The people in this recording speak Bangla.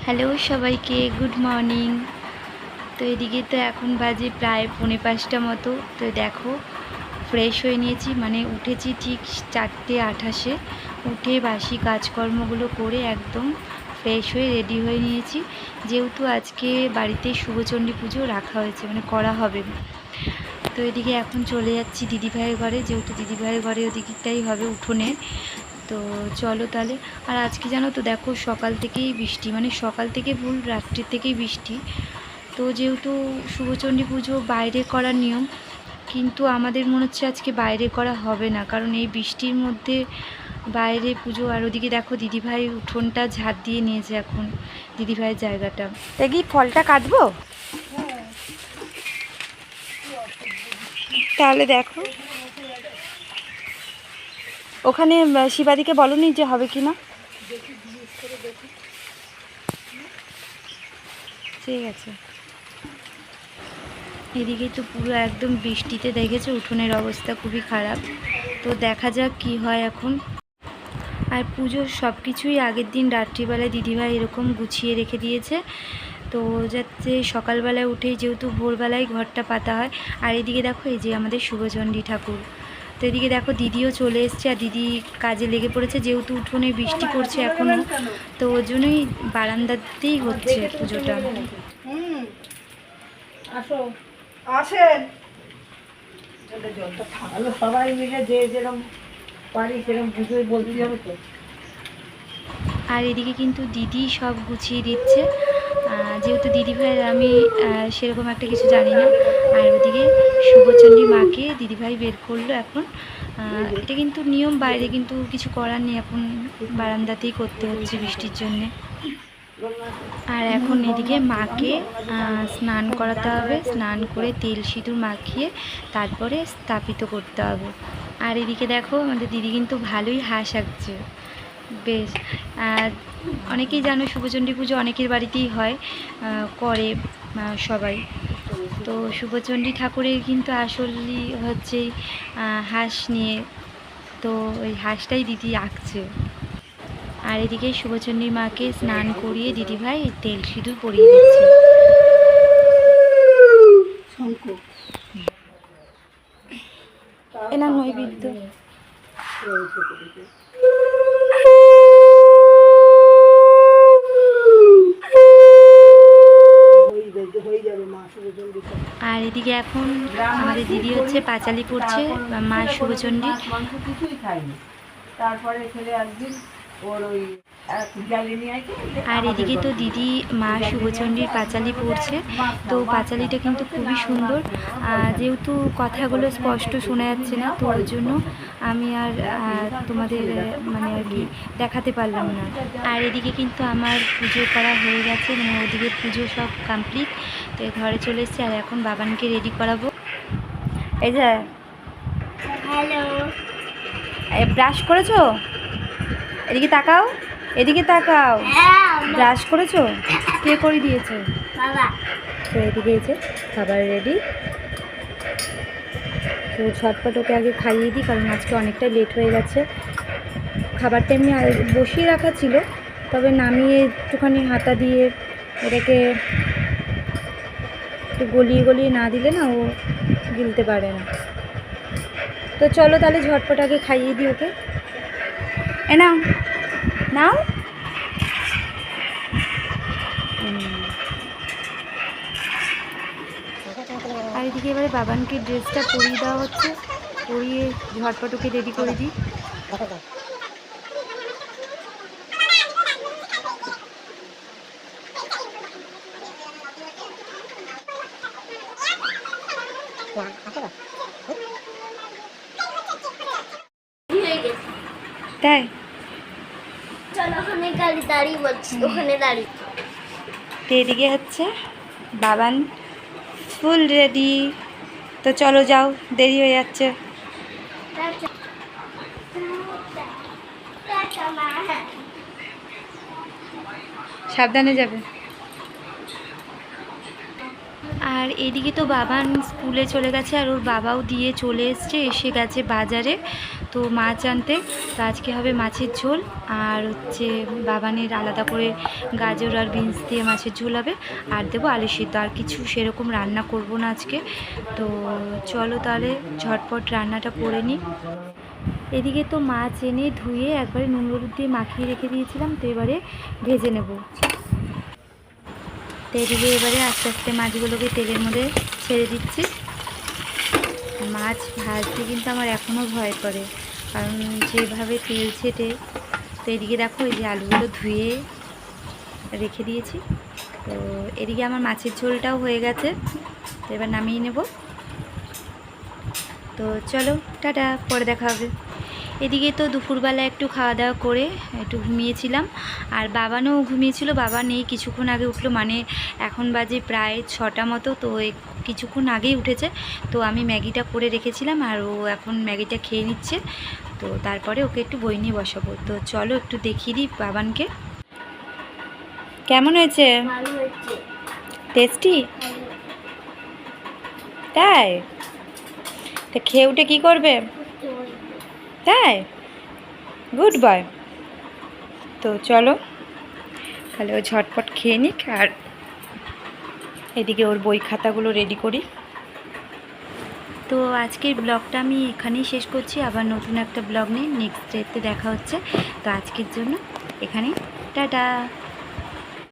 হ্যালো সবাইকে, গুড মর্নিং। তো এদিকে তো এখন বাজে প্রায় 4:45 মতো। তো দেখো ফ্রেশ হয়ে নিয়েছি, মানে উঠেছি ঠিক 4:28। উঠে বাসি কাজকর্মগুলো করে একদম ফ্রেশ হয়ে রেডি হয়ে নিয়েছি, যেহেতু আজকে বাড়িতে শুভচণ্ডী পুজো রাখা হয়েছে, মানে করা হবে। তো এদিকে এখন চলে যাচ্ছি দিদিভাইয়ের ঘরে, যেহেতু দিদিভাইয়ের ঘরে ওদিকটাই হবে উঠোনে। তো চলো তাহলে। আর আজকে জানো তো, দেখো সকাল থেকেই বৃষ্টি, মানে সকাল থেকে ভুল রাত্রির থেকেই বৃষ্টি। তো যেহেতু শুভচণ্ডী পুজো বাইরে করার নিয়ম, কিন্তু আমাদের মনে হচ্ছে আজকে বাইরে করা হবে না, কারণ এই বৃষ্টির মধ্যে বাইরে পুজো। আর ওদিকে দেখো দিদিভাই উঠোনটা ঝাড় দিয়ে নিয়েছে এখন, দিদিভাইয়ের জায়গাটা। দেখি ফলটা কাটবো তাহলে। দেখো ওখানে শিবাদিকে বলনি যে হবে কি না? ঠিক আছে। এদিকে তো পুরো একদম বৃষ্টিতে দেখেছো উঠোনের অবস্থা খুবই খারাপ। তো দেখা যাক কি হয় এখন। আর পুজোর সব কিছুই আগের দিন রাত্রিবেলায় দিদিভাই এরকম গুছিয়ে রেখে দিয়েছে, তো যাতে সকালবেলায় উঠেই, যেহেতু ভোরবেলায় ঘরটা পাতা হয়। আর এদিকে দেখো এই যে আমাদের শুভচণ্ডী ঠাকুর। তো এদিকে দেখো দিদিও চলে এসছে, আর দিদি কাজে লেগে পড়েছে, যেহেতু উঠোনে বৃষ্টি পড়ছে এখনও, তো ওই জন্যই বারান্দাতেই হচ্ছে পুজোটা। আসো, আসেন। সবাই মিলে যে যেরকম পারি সেরকম পুজোয় বলতে যাবে তো। আর এদিকে কিন্তু দিদি সব গুছিয়ে দিচ্ছে, যেহেতু দিদিভাই আমি সেরকম একটা কিছু জানি না। আর ওদিকে শুভচণ্ডী মাকে দিদিভাই বের করলো এখন। এটা কিন্তু নিয়ম, বাইরে কিন্তু কিছু করার নেই, এখন বারান্দাতেই করতে হচ্ছে বৃষ্টির জন্যে। আর এখন এদিকে মাকে স্নান করাতে হবে, স্নান করে তেল সিঁদুর মাখিয়ে তারপরে স্থাপিত করতে হবে। আর এদিকে দেখো আমাদের দিদি কিন্তু ভালোই হাঁস আঁকছে বেশ। অনেকেই জানো শুভচণ্ডী পুজো অনেকের বাড়িতেই হয়, করে সবাই। তো শুভচণ্ডী ঠাকুরের কিন্তু আসলই হচ্ছে হাঁস নিয়ে, তো ওই হাঁসটাই দিদি আঁকছে। আর এদিকে শুভচণ্ডী মাকে স্নান করিয়ে দিদিভাই তেল সিঁদুর পরিয়ে দিচ্ছে। এনার নৈবেদ্য। আর এদিকে এখন আমাদের দিদি হচ্ছে পাঁচালি পড়ছে মা শুভচণ্ডী। কিছুই খাইনি, তারপরে ছেলে একদিন ওর ওই আর এদিকে তো দিদি মা শুভচণ্ডীর পাঁচালি পড়ছে। তো পাঁচালিটা কিন্তু খুবই সুন্দর, যেহেতু কথাগুলো স্পষ্ট শোনা যাচ্ছে না, তো ওই জন্য আমি আর তোমাদের মানে আর কি দেখাতে পারলাম না। আর এদিকে কিন্তু আমার পুজো করা হয়ে গেছে, মানে ওদিকে পুজো সব কমপ্লিট। তো ঘরে চলে এসেছি, আর এখন বাবানকে রেডি করাবো। এই যে হ্যালো, ব্রাশ করেছো? এদিকে তাকাও, এদিকে তাকাও। ব্রাশ করেছো? কে করে দিয়েছে? বাবা। তো এদিকে এসে খাবার রেডি। তো ঝটপট ওকে আগে খাইয়ে দিই, কারণ আজকে অনেকটা লেট হয়ে গেছে। খাবারটা এমনি বসিয়ে রাখা ছিল, তবে নামিয়ে একটুখানি হাতা দিয়ে এটাকে একটু গলিয়ে গলিয়ে না দিলে না ও গিলতে পারে না। তো চলো তাহলে ঝটপট আগে খাইয়ে দিই ওকে। এ নাও নাও। আর এদিকে এবারে বাবানকে ড্রেসটা পরিয়ে দেওয়া হচ্ছে, পরিয়ে ঝটপট ওকে রেডি করে দিই। তাই তো এদিকে হচ্ছে বাবান ফুল রেডি। তো চলো যাও, দেরি হয়ে যাচ্ছে। সাবধানে যাবে। আর এদিকে তো বাবান স্কুলে চলে গেছে, আর ওর বাবাও দিয়ে চলে এসে গেছে বাজারে তো মাছ আনতে। তো আজকে হবে মাছের ঝোল, আর হচ্ছে বাবানের আলাদা করে গাজর আর বিনস দিয়ে মাছের ঝোল হবে, আর দেবো আলু সিদ্ধ। আর কিছু সেরকম রান্না করব না আজকে। তো চলো তাহলে ঝটপট রান্নাটা করে নিই। এদিকে তো মাছ এনে ধুয়ে একবারে নুন হলুদ দিয়ে মাখিয়ে রেখে দিয়েছিলাম, তো এবারে ভেজে নেব। তো এদিকে এবারে আস্তে আস্তে মাছগুলোকে তেলের মধ্যে ছেড়ে দিচ্ছি। মাছ ভাজতে কিন্তু আমার এখনও ভয় করে, কারণ যেভাবে তেল ছেটে। তো এদিকে দেখো এই যে আলুগুলো ধুয়ে রেখে দিয়েছি। তো এদিকে আমার মাছের ঝোলটাও হয়ে গেছে, তো এবার নামিয়ে নেব। তো চলো টাটা, পরে দেখা হবে। এদিকে তো দুপুরবেলা একটু খাওয়া দাওয়া করে একটু ঘুমিয়েছিলাম, আর বাবানও ঘুমিয়েছিল। বাবা নেই, কিছুক্ষণ আগে উঠলো, মানে এখন বাজে প্রায় 6টা মতো। তো কিছুক্ষণ আগেই উঠেছে। তো আমি ম্যাগিটা করে রেখেছিলাম, আর ও এখন ম্যাগিটা খেয়ে নিচ্ছে। তো তারপরে ওকে একটু বই নিয়ে বসাবো। তো চলো একটু দেখিয়ে দিই বাবানকে। কেমন হয়েছে? টেস্টি? তাই? তা খেয়ে উঠে কী করবে? তাই? Good boy. তো চলো তাহলে ও ঝটপট খেয়ে নিক, আর এদিকে ওর বই খাতাগুলো রেডি করি। তো আজকের ব্লগটা আমি এখানেই শেষ করছি। আবার নতুন একটা ব্লগ নিয়ে নেক্সট ডেতে দেখা হচ্ছে। তো আজকের জন্য এখানেই টাটা।